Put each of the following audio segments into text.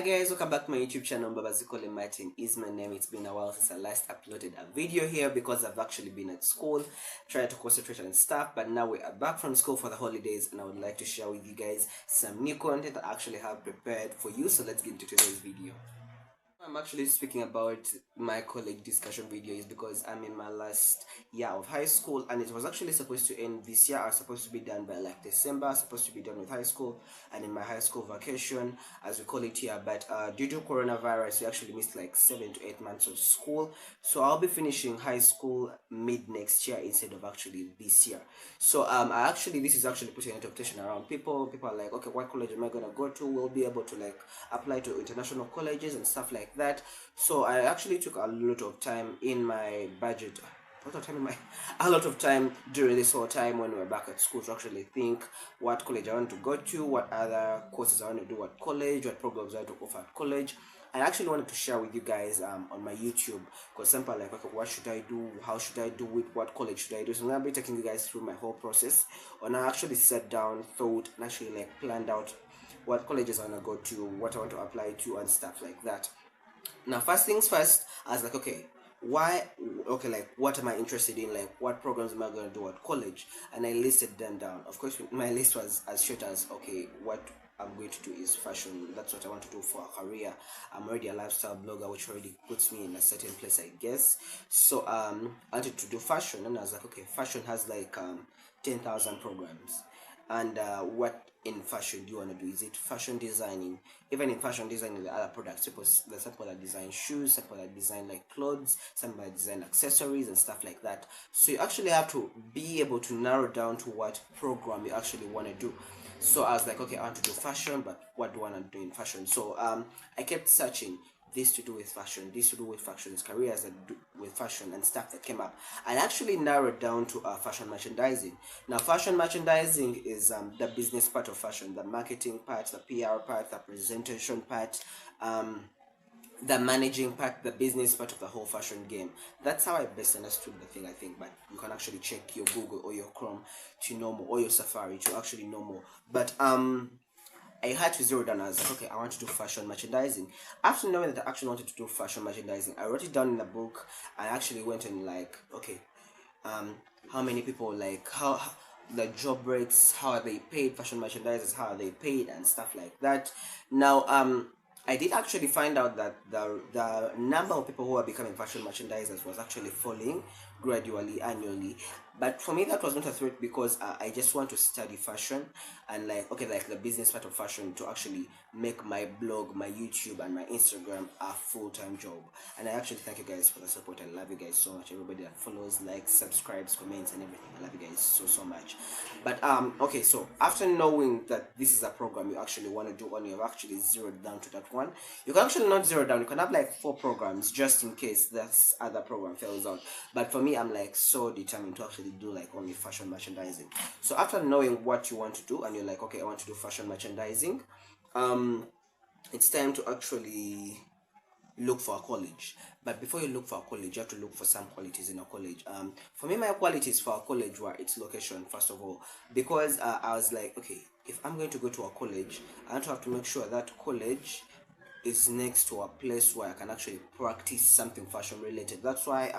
guys, welcome back to my YouTube channel. Babazikole Martin is my name. It's been a while since I last uploaded a video here because I've actually been at school trying to concentrate on stuff, but now we are back from school for the holidays and I would like to share with you guys some new content that I actually have prepared for you. So let's get into today's video. I'm actually speaking about my college discussion video is because I'm in my last year of high school and it was actually supposed to end this year. I was supposed to be done by like December, supposed to be done with high school and in my high school vacation as we call it here, but due to coronavirus we actually missed like 7 to 8 months of school, so I'll be finishing high school mid next year instead of actually this year. So this is actually putting expectation around people are like, okay, what college am I gonna go to? We'll be able to like apply to international colleges and stuff like that. So I actually took a lot of time in my budget, a lot of time during this whole time when we were back at school to actually think what college I want to go to, what other courses I want to do at college, what programs I want to offer at college. I actually wanted to share with you guys on my YouTube, because some people are like, okay, what should I do, how should I do it, what college should I do? So I'm gonna be taking you guys through my whole process. And I actually sat down, thought, and actually like planned out what colleges I want to go to, what I want to apply to, and stuff like that. Now, first things first, I was like, okay, what am I interested in, like what programs am I going to do at college? And I listed them down. Of course, my list was as short as, okay, what I'm going to do is fashion. That's what I want to do for a career. I'm already a lifestyle blogger, which already puts me in a certain place, I guess. So I wanted to do fashion, and I was like, okay, fashion has like 10,000 programs. And what in fashion do you want to do? Is it fashion designing? Even in fashion designing, the other products, there's some people that design shoes, some people that design like clothes, some people that design accessories and stuff like that. So you actually have to be able to narrow down to what program you actually want to do. So I was like, okay, I want to do fashion, but what do I want to do in fashion? So I kept searching this to do with fashion, this to do with fashion, careers that do with fashion and stuff that came up. I actually narrowed down to fashion merchandising. Now, fashion merchandising is the business part of fashion, the marketing part, the PR part, the presentation part, the managing part, the business part of the whole fashion game. That's how I best understood the thing, I think. But you can actually check your Google or your Chrome to know more, or your Safari to actually know more. But I had to zero down. I was like, okay, I want to do fashion merchandising. After knowing that I actually wanted to do fashion merchandising, I wrote it down in a book. I actually went and like, okay, how many people, like how the job rates, how are they paid, fashion merchandisers, how are they paid and stuff like that. Now I did actually find out that the number of people who are becoming fashion merchandisers was actually falling gradually, annually. But for me, that was not a threat because I just want to study fashion and like, okay, like the business part of fashion to actually make my blog, my YouTube, and my Instagram a full-time job. And I actually thank you guys for the support. I love you guys so much. Everybody that follows, likes, subscribes, comments, and everything. I love you guys so much. But okay, so after knowing that this is a program you actually want to do and you've actually zeroed down to that one, you can actually not zero down. You can have like 4 programs just in case that other program fails out. But for me, I'm like so determined to actually do like only fashion merchandising. So after knowing what you want to do and you're like, okay, I want to do fashion merchandising, it's time to actually look for a college. But before you look for a college, you have to look for some qualities in a college. For me, my qualities for a college were its location, first of all, because I was like, okay, if I'm going to go to a college, I want to have to make sure that college is next to a place where I can actually practice something fashion related. That's why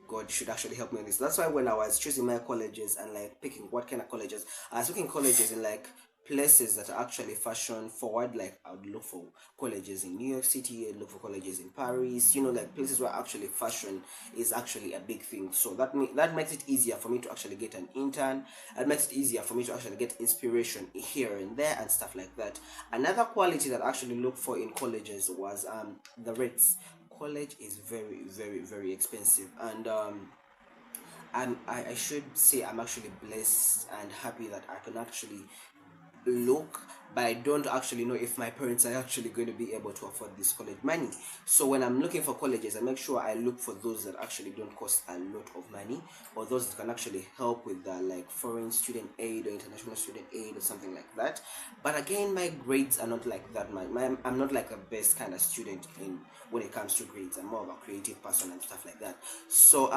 God should actually help me with this. That's why when I was choosing my colleges and like picking what kind of colleges, I was looking colleges in like places that are actually fashion forward. Like I would look for colleges in New York City, I'd look for colleges in Paris, like places where actually fashion is actually a big thing. So that makes it easier for me to actually get an intern. It makes it easier for me to actually get inspiration here and there and stuff like that. Another quality that I actually look for in colleges was the rates. College is very expensive, and I should say I'm actually blessed and happy that I can actually look, but I don't actually know if my parents are actually going to be able to afford this college money. So when I'm looking for colleges, I make sure I look for those that actually don't cost a lot of money, or those that can actually help with the like foreign student aid or international student aid or something like that. But again, my grades are not like that. I'm not like a best kind of student in when it comes to grades. I'm more of a creative person and stuff like that. So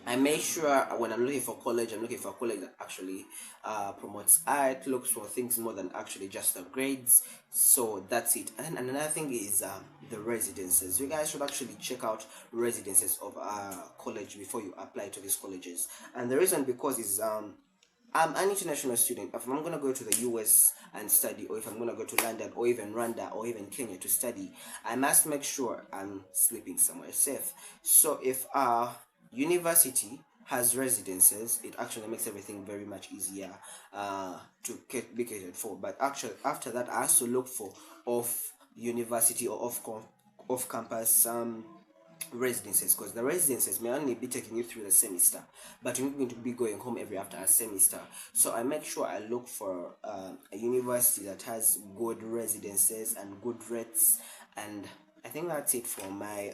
I make sure when I'm looking for college, I'm looking for a college that actually promotes art, looks for things more than actually just the grades. So that's it. And another thing is the residences. You guys should actually check out residences of college before you apply to these colleges. And the reason because is I'm an international student. If I'm gonna go to the US and study, or if I'm gonna go to London, or even Rwanda, or even Kenya to study, I must make sure I'm sleeping somewhere safe. So if university has residences, it actually makes everything very much easier be catered for. But actually, after that, I also look for off university or off campus residences, because the residences may only be taking you through the semester, but you're not going to be going home every after a semester. So I make sure I look for a university that has good residences and good rates, and I think that's it for my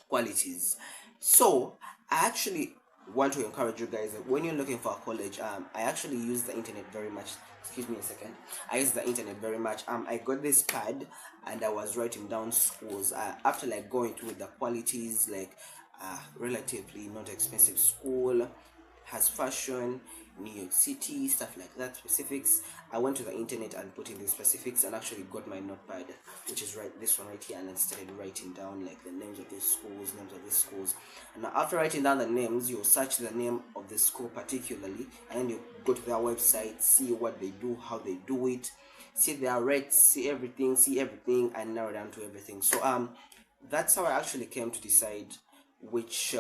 qualities. So I actually want to encourage you guys that when you're looking for a college, I actually use the internet very much. Excuse me a second. I use the internet very much. I got this pad and I was writing down schools. After like going through the qualities, like relatively not expensive school, has fashion, New York City, stuff like that, specifics. I went to the internet and put in the specifics and actually got my notepad, which is right this one right here, and then started writing down like the names of these schools. And now after writing down the names, you search the name of the school particularly, and then you go to their website, see what they do, how they do it, see their rates, see everything, and narrow down to everything. So that's how I actually came to decide which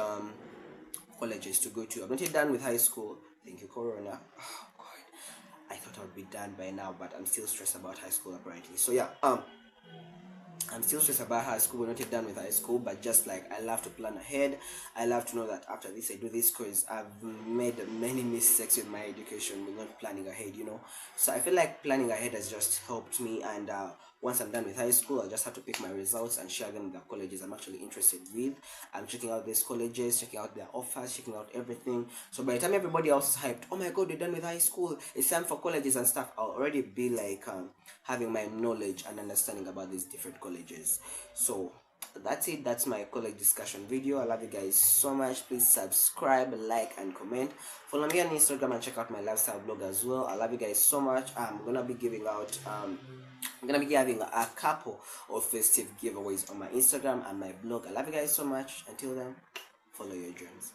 colleges to go to. I'm not yet done with high school. Thank you, Corona. Oh God, I thought I would be done by now, but I'm still stressed about high school apparently. So yeah, I'm still stressed about high school. We're not yet done with high school, but just like I love to plan ahead. I love to know that after this I do this, because I've made many mistakes with my education with not planning ahead, you know. So I feel like planning ahead has just helped me, and once I'm done with high school, I'll just have to pick my results and share them with the colleges I'm actually interested with. I'm checking out these colleges, checking out their offers, checking out everything. So by the time everybody else is hyped, oh my god, you're done with high school, it's time for colleges and stuff, I'll already be like having my knowledge and understanding about these different colleges. So that's it. That's my college discussion video. I love you guys so much. Please subscribe, like, and comment. Follow me on Instagram and check out my lifestyle blog as well. I love you guys so much. I'm gonna be giving out I'm gonna be having a couple of festive giveaways on my Instagram and my blog. I love you guys so much. Until then, follow your dreams.